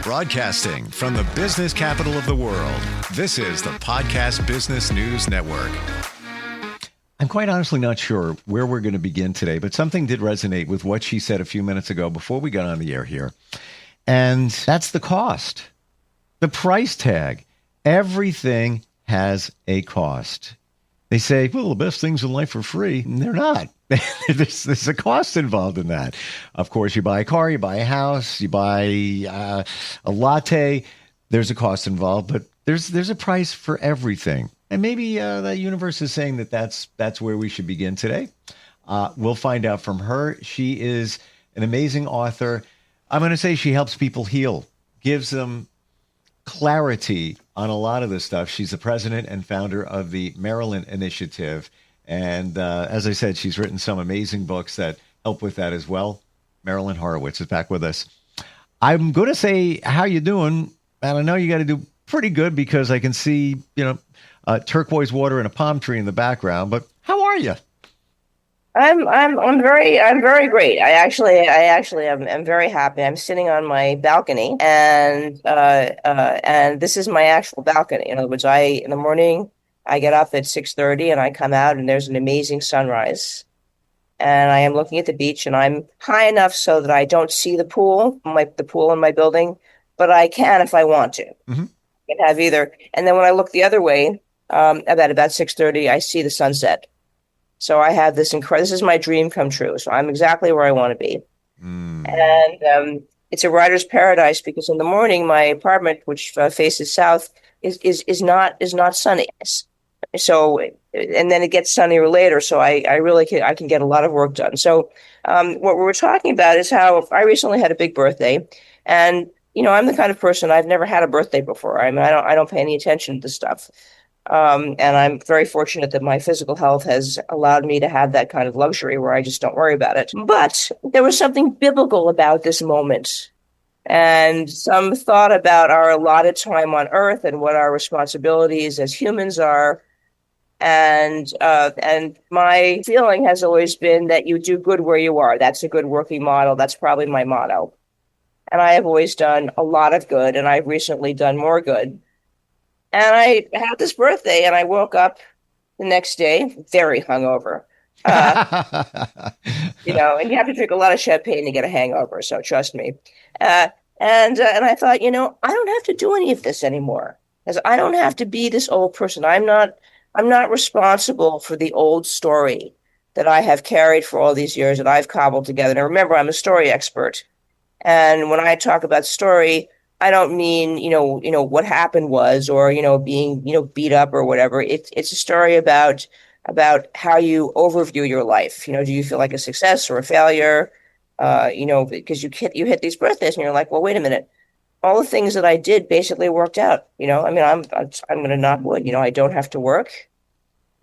Broadcasting from the business capital of the world, this is the Podcast Business News Network. I'm quite honestly not sure where we're going to begin today, but something did resonate with what she said a few minutes ago before we got on the air here. And that's the cost, the price tag. Everything has a cost. They say, well, the best things in life are free. And they're not. There's a cost involved in that. Of course, you buy a car, you buy a house, you buy a latte. There's a cost involved, but there's a price for everything. And maybe the universe is saying that's where we should begin today. We'll find out from her. She is an amazing author. I'm going to say she helps people heal, gives them clarity on a lot of this stuff. She's the president and founder of the Marilyn Initiative. And as I said, she's written some amazing books that help with that as well. Marilyn Horowitz is back with us. I'm going to say, how you doing? And I know you got to do pretty good because I can see, turquoise water and a palm tree in the background. But how are you? I'm very great. I actually am very happy. I'm sitting on my balcony, and this is my actual balcony. In other words, in the morning I get up at 6:30 and I come out and there's an amazing sunrise, and I am looking at the beach, and I'm high enough so that I don't see the pool in my building, but I can if I want to. Mm-hmm. I can have either. And then when I look the other way, about 6:30, I see the sunset. So I have this this is my dream come true. So I'm exactly where I want to be. Mm. And it's a writer's paradise because in the morning, my apartment, which faces south, is not sunny. So, and then it gets sunnier later. So I really can get a lot of work done. So what we were talking about is how I recently had a big birthday, and I'm the kind of person, I've never had a birthday before. I mean, I don't pay any attention to this stuff. And I'm very fortunate that my physical health has allowed me to have that kind of luxury where I just don't worry about it. But there was something biblical about this moment, and some thought about our allotted time on earth and what our responsibilities as humans are. And my feeling has always been that you do good where you are. That's a good working model. That's probably my motto. And I have always done a lot of good, and I've recently done more good. And I had this birthday, and I woke up the next day very hungover. And you have to drink a lot of champagne to get a hangover, so trust me. And I thought, I don't have to do any of this anymore, because I don't have to be this old person. I'm not responsible for the old story that I have carried for all these years that I've cobbled together. Now, remember, I'm a story expert, and when I talk about story, I don't mean, what happened was, or, being, beat up or whatever. It's a story about how you overview your life. Do you feel like a success or a failure? Because you hit these birthdays and you're like, well, wait a minute. All the things that I did basically worked out. I'm going to knock wood. I don't have to work.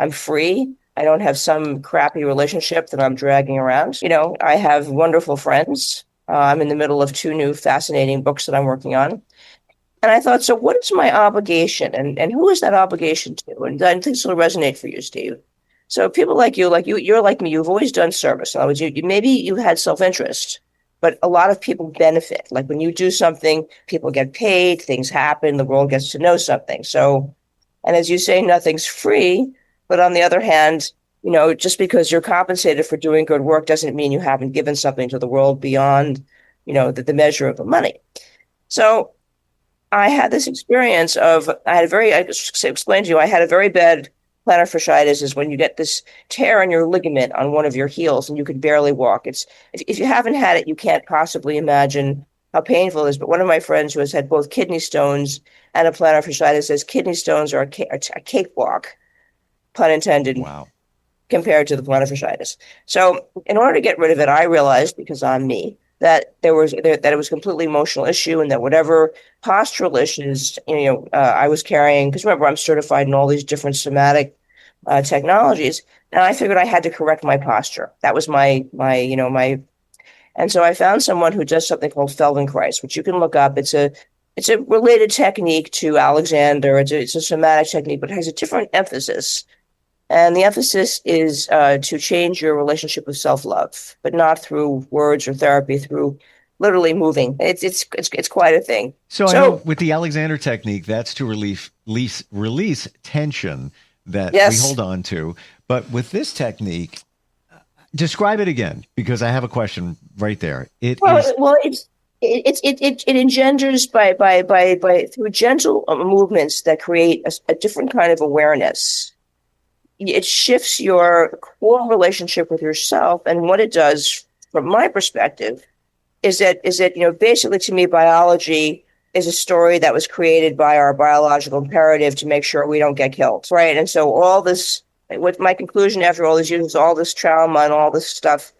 I'm free. I don't have some crappy relationship that I'm dragging around. I have wonderful friends. I'm in the middle of 2 new fascinating books that I'm working on. And I thought, so what is my obligation? And who is that obligation to? And I think this will resonate for you, Steve. So people like you're like me, you've always done service. In other words, maybe you had self-interest, but a lot of people benefit. Like when you do something, people get paid, things happen, the world gets to know something. So, and as you say, nothing's free. But on the other hand, just because you're compensated for doing good work doesn't mean you haven't given something to the world beyond, the measure of the money. So I had this experience I just explained to you, I had a very bad plantar fasciitis, is when you get this tear in your ligament on one of your heels and you can barely walk. If you haven't had it, you can't possibly imagine how painful it is. But one of my friends who has had both kidney stones and a plantar fasciitis says kidney stones are a cakewalk, pun intended. Wow. Compared to the plantar fasciitis. So in order to get rid of it, I realized, because I'm me, that it was a completely emotional issue, and that whatever postural issues, I was carrying, because remember, I'm certified in all these different somatic technologies, and I figured I had to correct my posture. That was my, and so I found someone who does something called Feldenkrais, which you can look up. It's a related technique to Alexander. It's a somatic technique, but it has a different emphasis. And the emphasis is to change your relationship with self-love, but not through words or therapy, through literally moving. It's quite a thing. So I know with the Alexander technique, that's to release tension that we hold on to. But with this technique, describe it again, because I have a question right there. It engenders by through gentle movements that create a different kind of awareness. It shifts your core relationship with yourself, and what it does, from my perspective, is that basically, to me, biology is a story that was created by our biological imperative to make sure we don't get killed, right? And so all this, what my conclusion after all these years is, all this trauma and all this stuff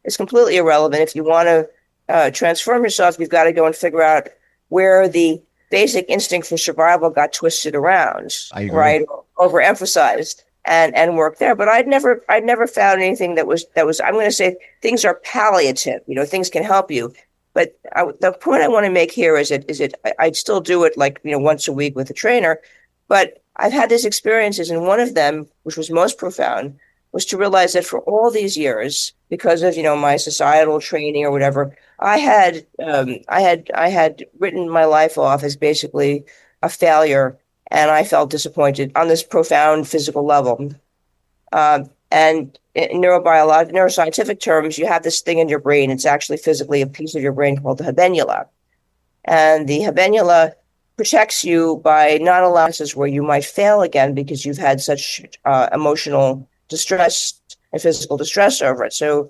is completely irrelevant. If you want to transform yourself, you've got to go and figure out where the basic instinct for survival got twisted around, right? Overemphasized. And work there, but I'd never found anything that was. I'm going to say things are palliative. Things can help you, but the point I want to make here is that I'd still do it once a week with a trainer, but I've had these experiences, and one of them, which was most profound, was to realize that for all these years, because of my societal training or whatever, I had written my life off as basically a failure. And I felt disappointed on this profound physical level. And in neuroscientific terms, you have this thing in your brain. It's actually physically a piece of your brain called the habenula. And the habenula protects you by not allowing where you might fail again because you've had such emotional distress and physical distress over it. So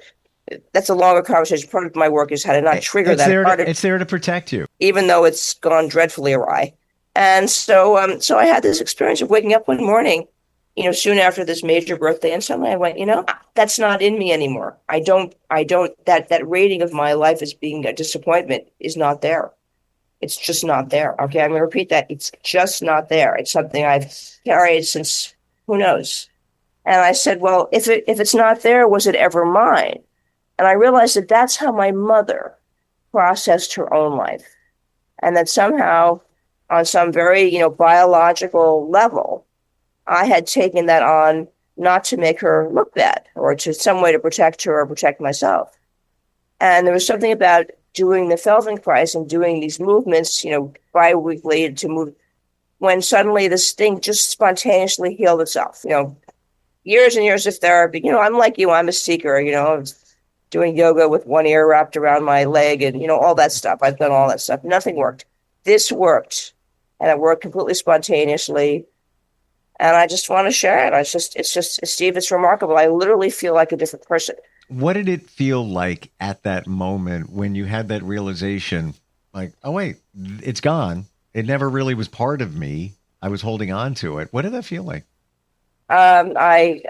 that's a longer conversation. Part of my work is how to not trigger that. It's there to protect you. Even though it's gone dreadfully awry. And so I had this experience of waking up one morning, soon after this major birthday, and suddenly I went, that's not in me anymore. That rating of my life as being a disappointment is not there. It's just not there. Okay, I'm going to repeat that. It's just not there. It's something I've carried since who knows. And I said, well, if it's not there, was it ever mine? And I realized that that's how my mother processed her own life, and that somehow, on some very, biological level, I had taken that on not to make her look bad or to some way to protect her or protect myself. And there was something about doing the Feldenkrais and doing these movements, bi-weekly to move, when suddenly this thing just spontaneously healed itself. Years and years of therapy. I'm like you, I'm a seeker, doing yoga with one ear wrapped around my leg and, all that stuff. I've done all that stuff. Nothing worked. This worked. And it worked completely spontaneously. And I just want to share it. It's just, Steve, it's remarkable. I literally feel like a different person. What did it feel like at that moment when you had that realization, like, oh, wait, it's gone. It never really was part of me. I was holding on to it. What did that feel like? I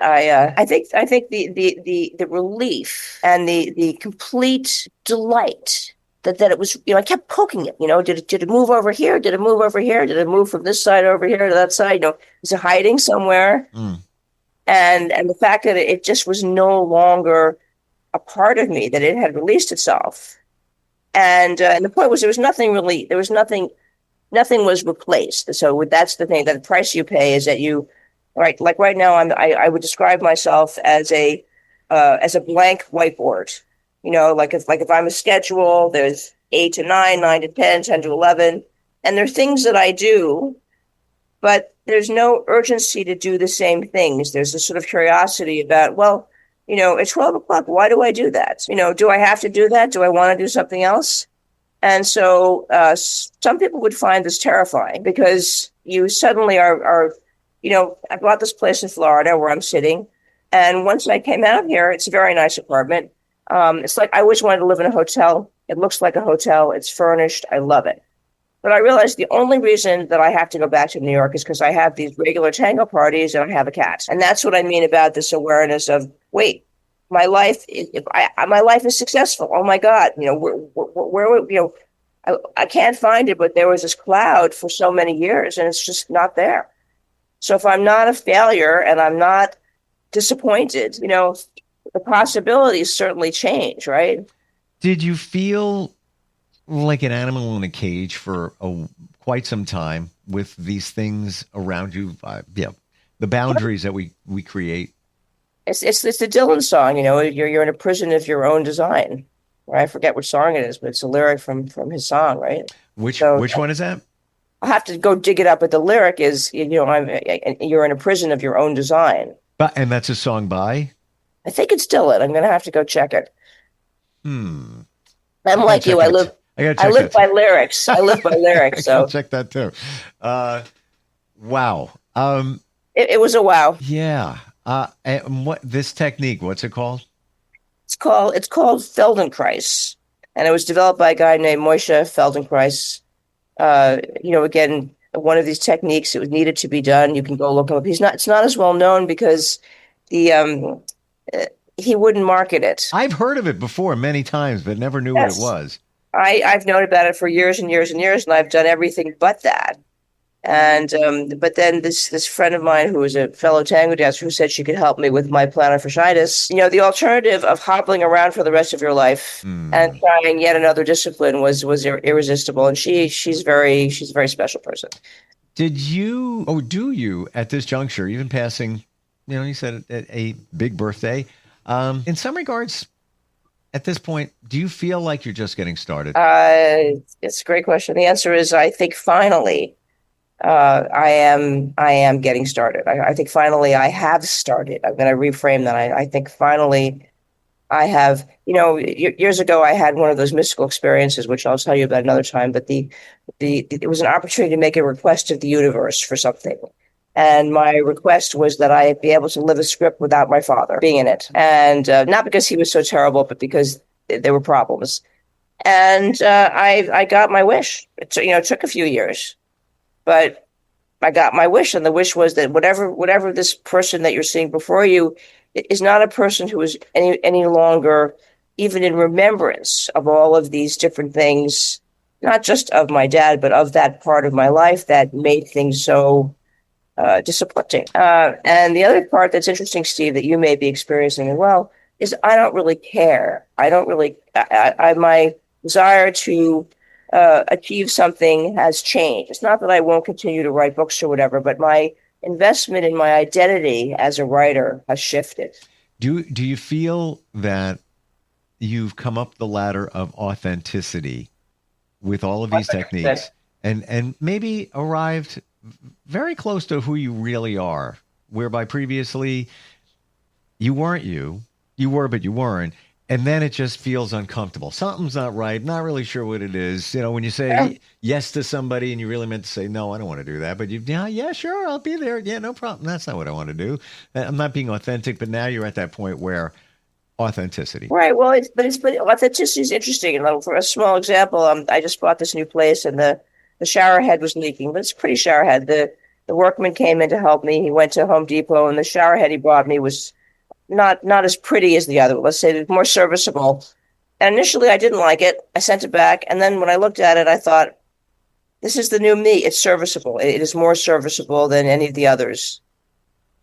think the relief and the complete delight that it was, I kept poking it, did it move over here? Did it move over here? Did it move from this side over here to that side? Is it hiding somewhere? And the fact that it just was no longer a part of me, that it had released itself. And the point was, nothing was replaced. So that's the thing, that the price you pay is that right, like right now, I would describe myself as a blank whiteboard. Like if I'm a schedule, there's 8 to 9, 9 to 10, 10 to 11. And there are things that I do, but there's no urgency to do the same things. There's this sort of curiosity about, well, it's 12 o'clock. Why do I do that? Do I have to do that? Do I want to do something else? And so some people would find this terrifying because you suddenly are I bought this place in Florida where I'm sitting. And once I came out here, it's a very nice apartment. It's like I always wanted to live in a hotel. It looks like a hotel. It's furnished. I love it. But I realized the only reason that I have to go back to New York is because I have these regular tango parties and I have a cat. And that's what I mean about this awareness of, wait, my life is successful. Oh my God, where I can't find it, but there was this cloud for so many years and it's just not there. So if I'm not a failure and I'm not disappointed, the possibilities certainly change, right? Did you feel like an animal in a cage for quite some time with these things around you? The boundaries that we create. It's the Dylan song, you're in a prison of your own design. Or I forget which song it is, but it's a lyric from his song, right? Which So which one is that? I'll have to go dig it up. But the lyric is, you're in a prison of your own design. And that's a song by? I think it's still it. I'm gonna have to go check it. Hmm. I'm like you. I gotta I check live that. by lyrics. I live by lyrics. I'll So check that too. Wow. it was a wow. Yeah. And what this technique? What's it called? It's called Feldenkrais, and it was developed by a guy named Moshe Feldenkrais. Again, one of these techniques. It was needed to be done. You can go look him up. It's not as well known because the uh, he wouldn't market it. I've heard of it before many times, but never knew what it Yes, was. I've known about it for years and years and years, and I've done everything but that. And but then this friend of mine who was a fellow tango dancer who said she could help me with my plantar fasciitis. The alternative of hobbling around for the rest of your life and Hmm. trying yet another discipline was irresistible. And she's a very special person. Do you at this juncture, even passing, you said a big birthday, in some regards, at this point, do you feel like you're just getting started? It's a great question. The answer is I think finally I am getting started. I think finally I have started. I'm going to reframe that. I think finally I have, years ago I had one of those mystical experiences, which I'll tell you about another time, but it was an opportunity to make a request of the universe for something. And my request was that I be able to live a script without my father being in it. And not because he was so terrible, but because there were problems. And I got my wish. It took a few years, but I got my wish. And the wish was that whatever this person that you're seeing before you is not a person who is any longer even in remembrance of all of these different things, not just of my dad, but of that part of my life that made things so disappointing. And the other part that's interesting, Steve, that you may be experiencing as well, is I don't really care. I don't really, my desire to achieve something has changed. It's not that I won't continue to write books or whatever, but my investment in my identity as a writer has shifted. Do you feel that you've come up the ladder of authenticity with all of these techniques and maybe arrived very close to who you really are, whereby previously you weren't you were, but you weren't. And then it just feels uncomfortable. Something's not right. Not really sure what it is. When you say yes to somebody and you really meant to say, no, I don't want to do that. But yeah, sure, I'll be there. Yeah, no problem. That's not what I want to do. I'm not being authentic. But now you're at that point where authenticity. Right. Well, but authenticity is interesting. And for a small example, I just bought this new place and the shower head was leaking, but it's a pretty shower head. The workman came in to help me. He went to Home Depot and the shower head he brought me was not as pretty as the other. Let's say more serviceable. And initially I didn't like it. I sent it back. And then when I looked at it, I thought, this is the new me. It's serviceable. It is more serviceable than any of the others.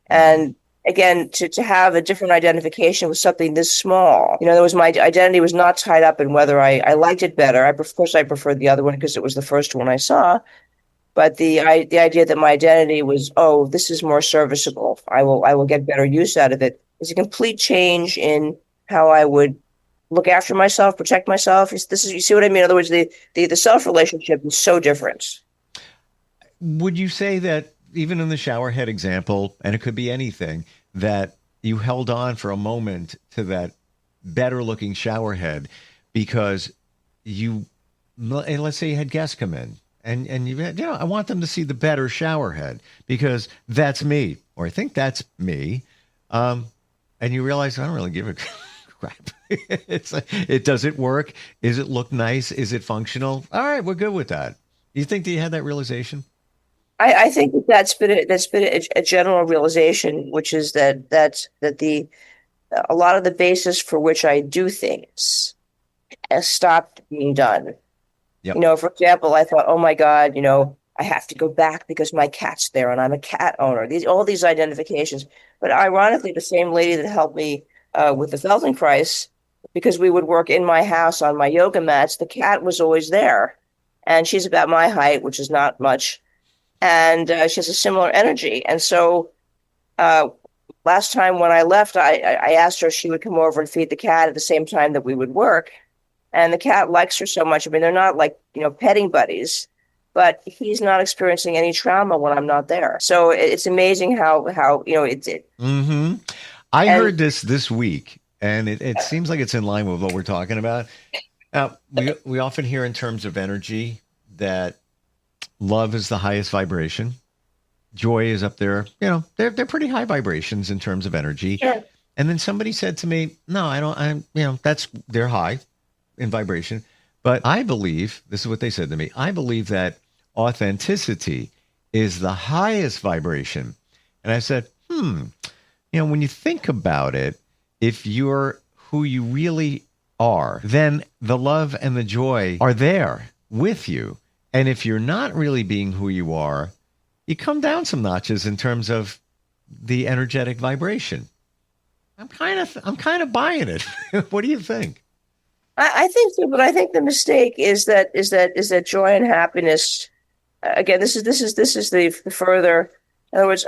And again, to have a different identification with something this small, my identity was not tied up in whether I liked it better. Of course, I preferred the other one because it was the first one I saw. But the idea that my identity was, oh, this is more serviceable. I will get better use out of it. Is a complete change in how I would look after myself, protect myself. You see what I mean? In other words, the self relationship is so different. Would you say that even in the shower head example, and it could be anything, that you held on for a moment to that better looking shower head because let's say you had guests come in and I want them to see the better shower head because that's me, or I think that's me. And you realize I don't really give a crap. Does it work? Is it look nice? Is it functional? All right, we're good with that. You think that you had that realization? I think that's been a general realization, which is that a lot of the basis for which I do things has stopped being done. Yep. For example, I thought, oh my God, I have to go back because my cat's there and I'm a cat owner. All these identifications. But ironically, the same lady that helped me with the Feldenkrais, because we would work in my house on my yoga mats, the cat was always there. And she's about my height, which is not much. And she has a similar energy. And so last time when I left, I asked her if she would come over and feed the cat at the same time that we would work. and the cat likes her so much. I mean, they're not like, petting buddies, but he's not experiencing any trauma when I'm not there. So it's amazing how Mm-hmm. I and heard this week, and it seems like it's in line with what we're talking about. Now, we often hear in terms of energy that love is the highest vibration. Joy is up there. They're pretty high vibrations in terms of energy. sure. And then somebody said to me, "No, I don't. They're high in vibration." But I believe, this is what they said to me, I believe that authenticity is the highest vibration. And I said, when you think about it, if you're who you really are, then the love and the joy are there with you. And if you're not really being who you are, you come down some notches in terms of the energetic vibration. I'm kind of buying it. What do you think? I think so, but I think the mistake is that joy and happiness. Again, this is the further. In other words,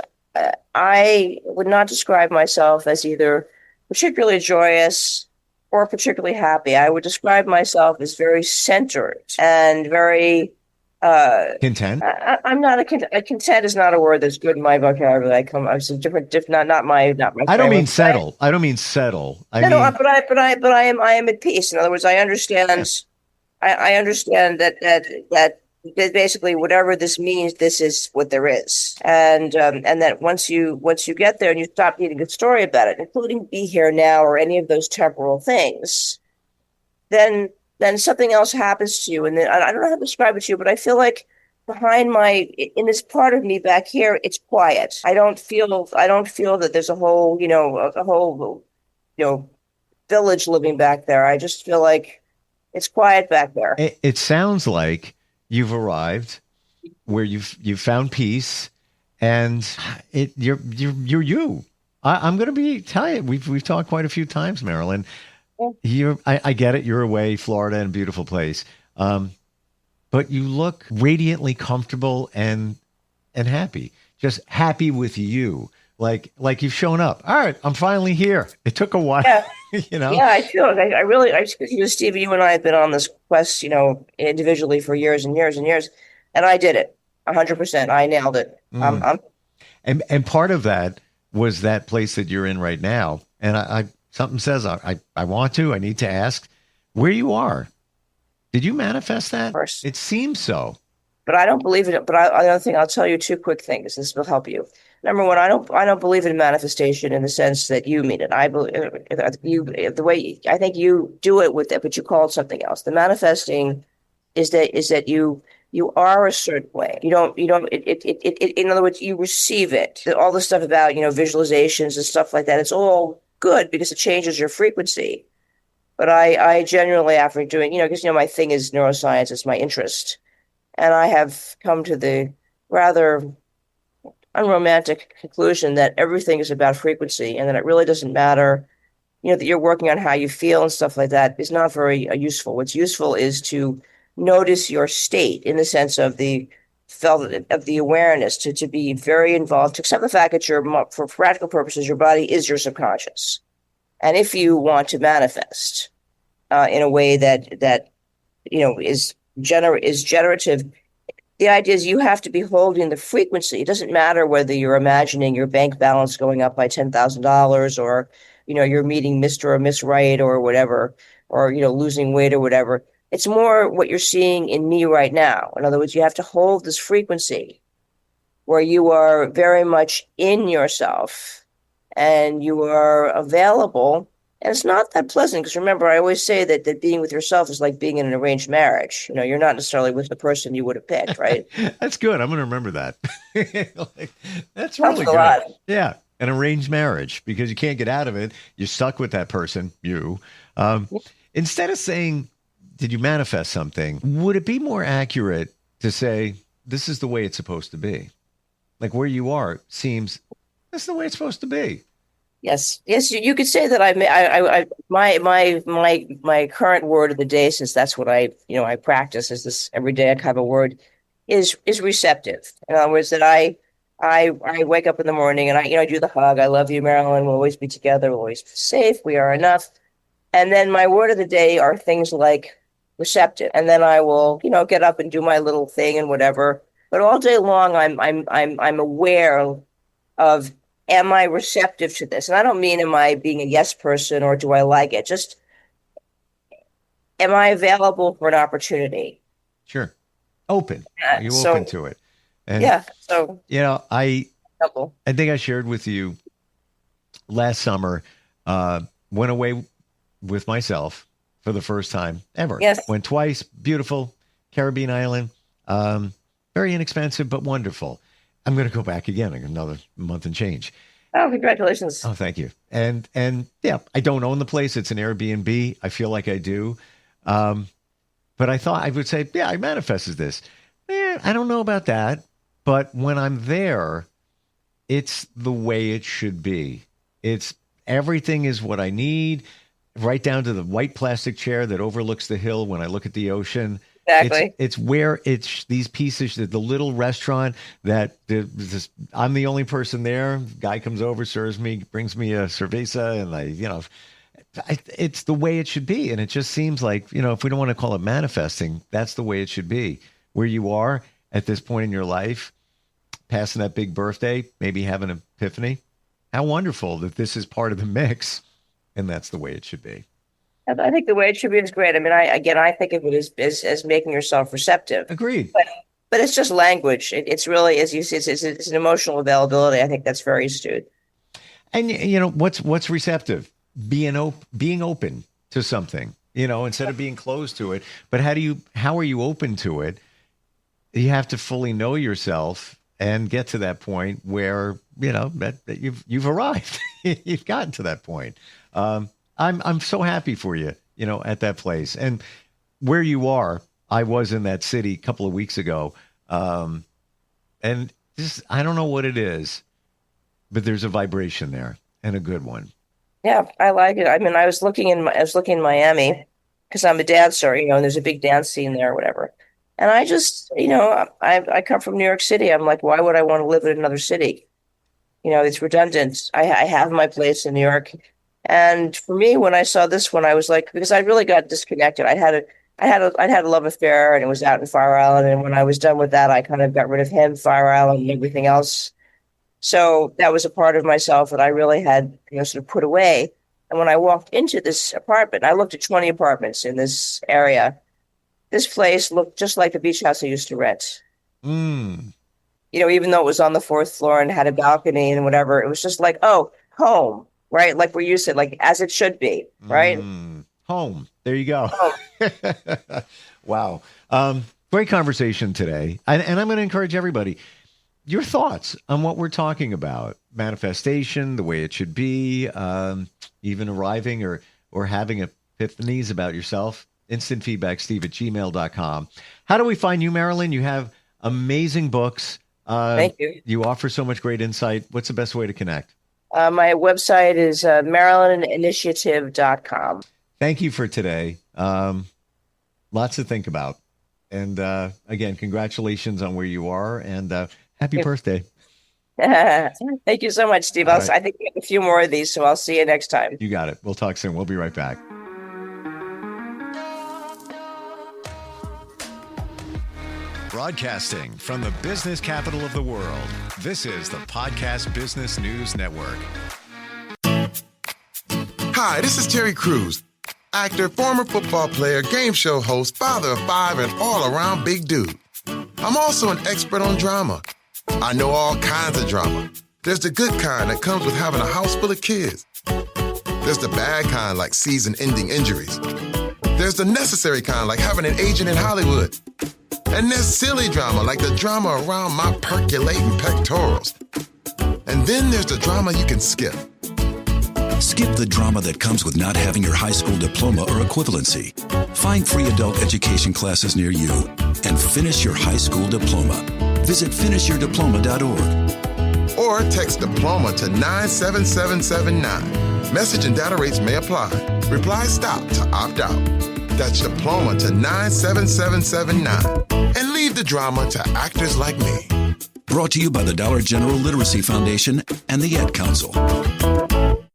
I would not describe myself as either particularly joyous or particularly happy. I would describe myself as very centered and very. Content? I'm not a content is not a word that's good in my vocabulary. I'm so different, not my I don't frame mean of settle. I don't mean settle. no, but I am at peace. In other words, I understand. Yeah. I understand that basically whatever this means, this is what there is, and that once you get there and you stop needing a story about it, including be here now or any of those temporal things, then something else happens to you, and then I don't know how to describe it to you, but I feel like in this part of me back here, it's quiet. I don't feel that there's a whole village living back there. I just feel like it's quiet back there. It sounds like you've arrived where you've found peace, and you're you. I'm going to tell you, we've talked quite a few times, Marilyn. I get it. You're away, Florida, and a beautiful place. But you look radiantly comfortable and happy. Just happy with you. Like you've shown up. All right, I'm finally here. It took a while. Yeah. Yeah, I feel like I really, Stevie, you and I have been on this quest, individually for years and years and years, and I did it 100%. I nailed it. And part of that was that place that you're in right now. And I something says I need to ask where you are. Did you manifest that? Of course. It seems so. But I don't believe it. But another thing, I'll tell you two quick things. This will help you. Number one, I don't believe in manifestation in the sense that you mean it. I believe the way I think you do it with it, but you call it something else. The manifesting is that you are a certain way. In other words, you receive it. All the stuff about visualizations and stuff like that. It's all good because it changes your frequency. But I genuinely, after doing, because my thing is neuroscience, it's my interest, and I have come to the rather unromantic conclusion that everything is about frequency, and that it really doesn't matter, that you're working on how you feel and stuff like that is not very useful. What's useful is to notice your state in the sense of the awareness, to be very involved, to accept the fact that for practical purposes, your body is your subconscious. And if you want to manifest in a way that is generative, the idea is you have to be holding the frequency. It doesn't matter whether you're imagining your bank balance going up by $10,000 or you're meeting Mr. or Miss Right or whatever, or losing weight or whatever. It's more what you're seeing in me right now. In other words, you have to hold this frequency where you are very much in yourself and you are available. And it's not that pleasant because remember, I always say that being with yourself is like being in an arranged marriage. You're not necessarily with the person you would have picked, right? That's good. I'm going to remember that. That's Helps really a good. lot. Yeah. An arranged marriage because you can't get out of it. You're stuck with that person, instead of saying, did you manifest something? Would it be more accurate to say, this is the way it's supposed to be? Like where you are seems, this is the way it's supposed to be. Yes, you could say that my current word of the day, since that's what I practice is this every day I have a word, is receptive. In other words, that I wake up in the morning and I do the hug. I love you, Marilyn. We'll always be together. We'll always be safe. We are enough. And then my word of the day are things like receptive. And then I will, get up and do my little thing and whatever. But all day long, I'm aware of, am I receptive to this? And I don't mean am I being a yes person or do I like it? Just am I available for an opportunity? Sure. Open. Are you open to it? And, So I think I shared with you last summer, went away with myself for the first time ever. Yes. Went twice. Beautiful Caribbean island. Very inexpensive, but wonderful. I'm going to go back again in another month and change. Oh, congratulations. Oh, thank you. And yeah, I don't own the place. It's an Airbnb. I feel like I do. But I thought I would say, yeah, I manifested this. I don't know about that. But when I'm there, it's the way it should be. Everything is what I need, right down to the white plastic chair that overlooks the hill when I look at the ocean. Exactly. It's where it's these pieces, the little restaurant that I'm the only person there. Guy comes over, serves me, brings me a cerveza, and it's the way it should be. And it just seems like, if we don't want to call it manifesting, that's the way it should be. Where you are at this point in your life, passing that big birthday, maybe having an epiphany. How wonderful that this is part of the mix, and that's the way it should be. I think the way it should be is great. I mean, I think of it as making yourself receptive. Agreed. But it's just language. It's really, as you see, it's an emotional availability. I think that's very astute. And what's receptive? Being open to something, instead of being closed to it. But how are you open to it? You have to fully know yourself and get to that point where that you've arrived. You've gotten to that point. I'm so happy for you, at that place. And where you are, I was in that city a couple of weeks ago. And just, I don't know what it is, but there's a vibration there, and a good one. Yeah, I like it. I mean, I was looking in Miami because I'm a dancer, and there's a big dance scene there or whatever. And I just, I come from New York City. I'm like, why would I want to live in another city? It's redundant. I have my place in New York. And for me, when I saw this one, I was like, because I really got disconnected. I had a love affair, and it was out in Fire Island. And when I was done with that, I kind of got rid of him, Fire Island, and everything else. So that was a part of myself that I really had, sort of put away. And when I walked into this apartment, I looked at 20 apartments in this area. This place looked just like the beach house I used to rent. Mm. Even though it was on the 4th floor and had a balcony and whatever, it was just like, oh, home, right? Like where you said, like as it should be, right? Home. There you go. Wow. Great conversation today. And I'm going to encourage everybody, your thoughts on what we're talking about, manifestation, the way it should be, even arriving or having epiphanies about yourself. Instant feedback, steve@gmail.com. How do we find you, Marilyn? You have amazing books. Thank you. You offer so much great insight. What's the best way to connect? My website is marilyninitiative.com. Thank you for today. Lots to think about. And again, congratulations on where you are, and happy birthday. Thank you so much, Steve. Right. I think we have a few more of these, so I'll see you next time. You got it. We'll talk soon. We'll be right back. Broadcasting from the business capital of the world, this is the Podcast Business News Network. Hi, this is Terry Crews, actor, former football player, game show host, father of 5, and all-around big dude. I'm also an expert on drama. I know all kinds of drama. There's the good kind that comes with having a house full of kids. There's the bad kind like season-ending injuries. There's the necessary kind like having an agent in Hollywood. And there's silly drama, like the drama around my percolating pectorals. And then there's the drama you can skip. Skip the drama that comes with not having your high school diploma or equivalency. Find free adult education classes near you and finish your high school diploma. Visit finishyourdiploma.org. Or text diploma to 97779. Message and data rates may apply. Reply STOP to opt out. That's diploma to 97779. And leave the drama to actors like me. Brought to you by the Dollar General Literacy Foundation and the Ad Council.